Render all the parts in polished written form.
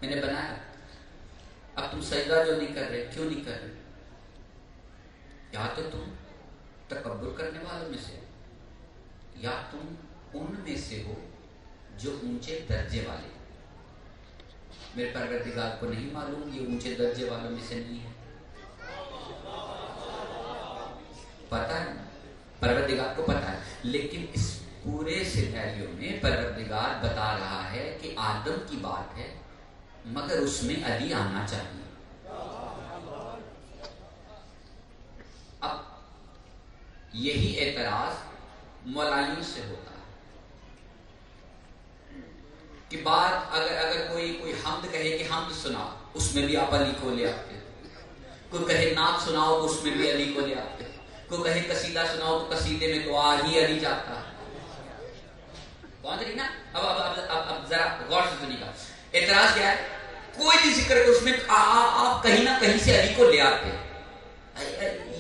میں نے بنایا. اب تم سجدہ جو نہیں کر رہے, کیوں نہیں کر رہے؟ یا تو تم تکبر کرنے والوں میں سے, یا تم ان میں سے ہو جو اونچے درجے والے. میرے پروردگار کو نہیں معلوم یہ اونچے درجے والوں میں سے نہیں ہے؟ پتا ہے, پروردگار کو پتا ہے. لیکن اس پورے سینیریو میں پروردگار بتا رہا ہے کہ آدم کی بات ہے, مگر اس میں علی آنا چاہیے. اب یہی اعتراض مولائیوں سے ہوتا ہے کہ بات اگر کوئی حمد کہے کہ حمد سناؤ, اس میں بھی آپ علی کو لے آتے. کوئی کہے نعت سناؤ, اس میں بھی علی کو لے آتے. کوئی کہے قصیدہ سناؤ, تو قصیدے میں تو ہی علی جاتا ہے. پہنچ رہی نا؟ اب ذرا غور سے سنیے گا. اعتراض کیا ہے؟ کوئی بھی ذکر اس میں آپ کہیں نہ کہیں سے علی کو لے آتے.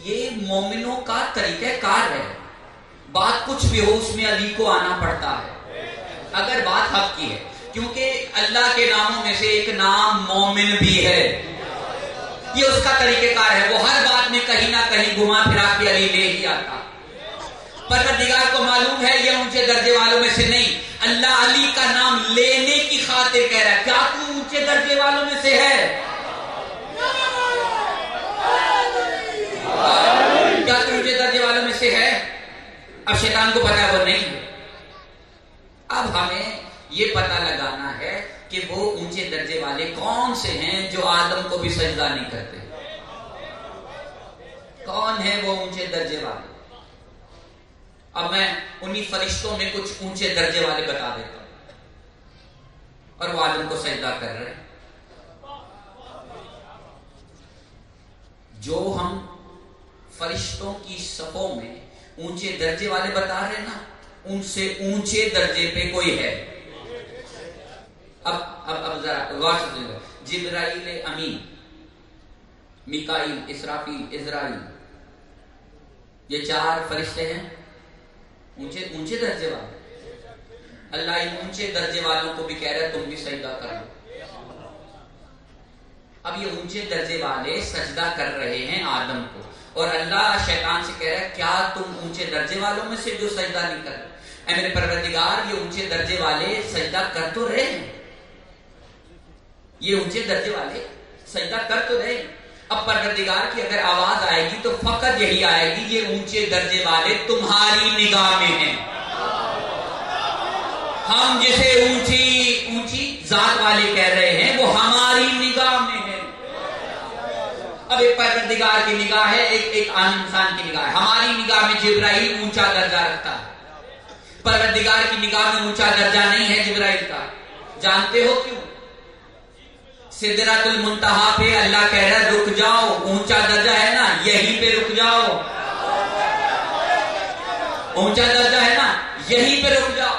یہ مومنوں کا طریقہ کار ہے. بات کچھ بھی ہو اس میں علی کو آنا پڑتا ہے اگر بات حق کی ہے, کیونکہ اللہ کے ناموں میں سے ایک نام مومن بھی ہے. یہ اس کا طریقہ کار ہے. وہ ہر بات میں کہیں نہ کہیں گھما پھرا کے علی لے ہی آتا. پروردگار کو معلوم ہے یہ اونچے درجے والوں میں سے نہیں. اللہ علی کا نام لینے کی خاطر کہہ رہا ہے کیا تو اونچے درجے والوں میں سے ہے؟ کیا تو اونچے درجے والوں میں سے ہے؟ اب شیطان کو پتا ہے وہ نہیں ہے. اب ہمیں یہ پتہ لگانا ہے کہ وہ اونچے درجے والے کون سے ہیں جو آدم کو بھی سجدہ نہیں کرتے. کون ہیں وہ اونچے درجے والے؟ اب میں انہی فرشتوں میں کچھ اونچے درجے والے بتا دیتا ہوں, اور وہ آدم کو سجدہ کر رہے ہیں. جو ہم فرشتوں کی صفوں میں اونچے درجے والے بتا رہے ہیں نا, ان سے اونچے درجے پہ کوئی ہے. اب ذرا غور سے سنیے. جبرائیل امین, میکائیل, اسرافیل, عزرائیل, یہ 4 فرشتے ہیں اونچے درجے والے. اللہ ان اونچے درجے والوں کو بھی کہہ رہا ہے تم بھی سجدہ کر لو. اب یہ اونچے درجے والے سجدہ کر رہے ہیں آدم کو, اور اللہ شیطان سے کہہ رہا ہے کیا تم اونچے درجے والوں میں سے جو سجدہ نہیں کر رہے؟ اے میرے پروردگار, یہ اونچے درجے والے سجدہ کر تو رہے ہیں, یہ اونچے درجے والے سجدہ کر تو رہے ہیں. اب پروردگار کی اگر آواز آئے گی تو فقط یہی آئے گی یہ اونچے درجے والے تمہاری نگاہ میں ہیں. ہم جسے اونچی ذات والے کہہ رہے ہیں وہ ہماری نگاہ میں ہیں. اب ایک پروردگار کی نگاہ ہے, ایک عام انسان کی نگاہ ہے. ہماری نگاہ میں جبرائیل اونچا درجہ رکھتا ہے, پروردگار کی نگاہ میں اونچا درجہ نہیں ہے جبرائیل کا. جانتے ہو کیوں؟ سدرۃ المنتہا پہ اللہ کہہ رہا ہے رک جاؤ, اونچا درجہ ہے نا یہیں پہ رک جاؤ. اونچا درجہ ہے نا یہیں پہ رک جاؤ.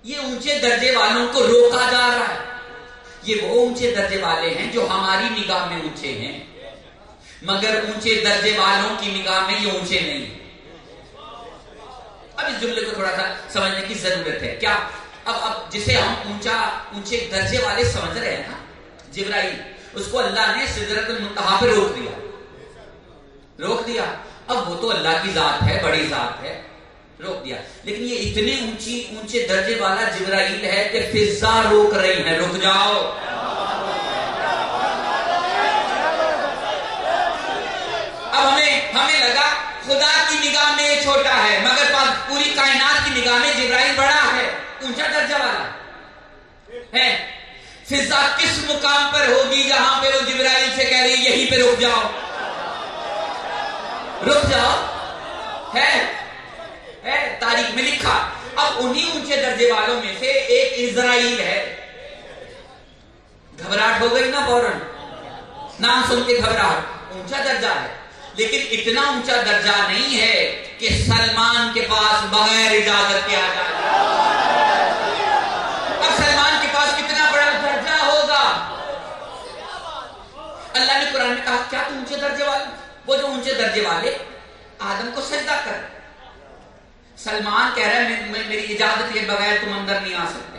یہ اونچے درجے والوں کو روکا جا رہا ہے. یہ وہ اونچے درجے والے ہیں جو ہماری نگاہ میں اونچے ہیں, مگر اونچے درجے والوں کی نگاہ میں یہ اونچے نہیں. اب اس جملے کو تھوڑا سا سمجھنے کی ضرورت ہے. کیا اب جسے ہم اونچے درجے والے سمجھ رہے ہیں نا, جبرائیل, اس کو اللہ نے سدرۃ المنتہا پہ روک دیا. اب وہ تو اللہ کی ذات ہے, بڑی ذات ہے, روک دیا. لیکن یہ اتنے اونچے درجے والا جبرائیل ہے کہ فضا روک رہی ہے, رک جاؤ. اب ہمیں لگا خدا کی نگاہ میں یہ چھوٹا ہے, مگر پوری کائنات کی نگاہ میں جبرائیل بڑا ہے, اونچا درجہ والا ہے. فضا کس مقام پر ہوگی جہاں پہ وہ جبرائیل سے کہہ رہی ہے یہیں پہ رک جاؤ, رک جاؤ. ہے تاریخ میں لکھا. اب انہی اونچے درجے والوں میں سے ایک اسرائیل ہے. گھبراہٹ ہو گئی نا فوراً, نام سن کے گھبراہٹ. اونچا درجہ ہے لیکن اتنا اونچا درجہ نہیں ہے کہ سلمان کے پاس بغیر اجازت کے آ جائے. اب سلمان کے پاس کتنا بڑا درجہ ہوگا. اللہ نے قرآن میں کہا کیا تو اونچے درجے والے, وہ جو اونچے درجے والے آدم کو سجدہ کر. سلمان کہہ رہا ہے میری اجازت کے بغیر تم اندر نہیں آ سکتے.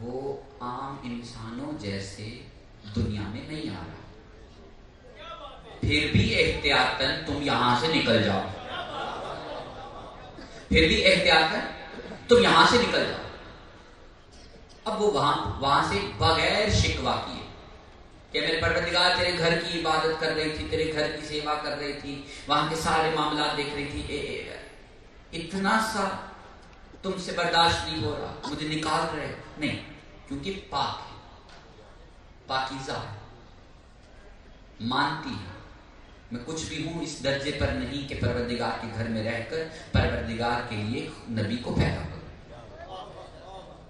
وہ عام انسانوں جیسے دنیا میں نہیں آ رہا، پھر بھی احتیاطاً تم یہاں سے نکل جاؤ، پھر بھی احتیاطاً تم یہاں سے نکل جاؤ۔ اب وہ وہاں سے بغیر شکوہ کیے کہ میرے پروردگار تیرے گھر کی عبادت کر رہی تھی، تیرے گھر کی سیوا کر رہی تھی، وہاں کے سارے معاملات دیکھ رہی تھی، اتنا سا تم سے برداشت نہیں ہو رہا، مجھے نکال رہے نہیں، کیونکہ پاک ہے، پاکیزہ ہے، مانتی ہے میں کچھ بھی ہوں اس درجے پر نہیں کہ پروردگار کے گھر میں رہ کر پروردگار کے لیے نبی کو پیدا کرو،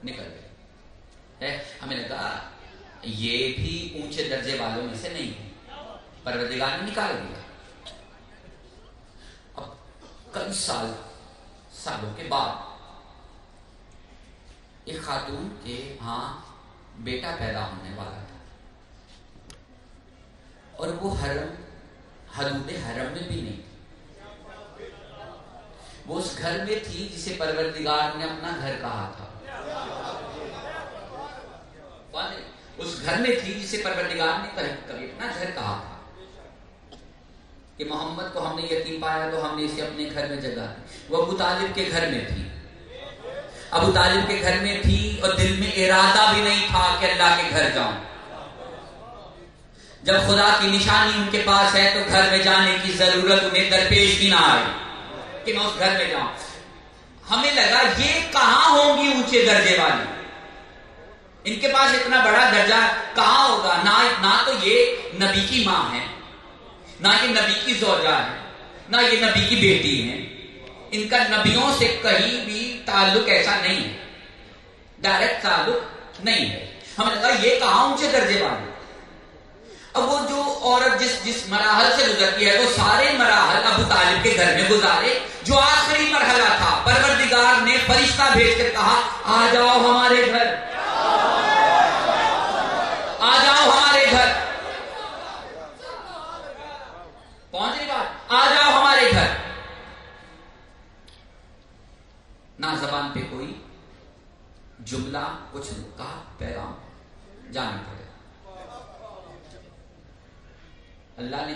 نکل گئے۔ ہمیں لگا یہ بھی اونچے درجے والوں میں سے نہیں ہے، پروردگار نے نکال دیا۔ اب کئی سالوں کے بعد ایک خاتون کے ہاں بیٹا پیدا ہونے والا تھا، اور وہ حدود حرم میں بھی نہیں تھی، وہ اس گھر میں تھی جسے پروردگار نے اپنا گھر کہا تھا، اس گھر میں تھی جسے پروردگار نے کبھی اپنا گھر کہا تھا کہ محمد کو ہم نے یتیم پایا تو ہم نے اسے اپنے گھر میں جگہ دی۔ وہ ابو طالب کے گھر میں تھی، ابو طالب کے گھر میں تھی، اور دل میں ارادہ بھی نہیں تھا کہ اللہ کے گھر جاؤں۔ جب خدا کی نشانی ان کے پاس ہے تو گھر میں جانے کی ضرورت انہیں درپیش ہی نہ آئی کہ میں اس گھر میں جاؤں۔ ہمیں لگا یہ کہاں ہوں گی اونچے درجے والی، ان کے پاس اتنا بڑا درجہ کہاں ہوگا، نہ تو یہ نبی کی ماں ہے، نہ یہ نبی کی زوجہ ہے، نہ یہ نبی کی بیٹی ہے، ان کا نبیوں سے کہیں بھی تعلق ایسا نہیں ہے، ڈائریکٹ تعلق نہیں ہے۔ ہمیں لگا یہ کہاں اونچے درجے والے۔ اب وہ جو عورت جس مراحل سے گزرتی ہے وہ سارے مراحل ابو طالب کے گھر میں گزارے۔ جو آخری مرحلہ تھا پروردگار نے فرشتہ بھیج کر کہا آ جاؤ ہمارے گھر، آ جاؤ ہمارے گھر، پہنچ رہی بات، آ جاؤ ہمارے گھر۔ نہ زبان پہ کوئی جملہ کچھ کہا، پیغام جانا پڑے۔ اللہ نے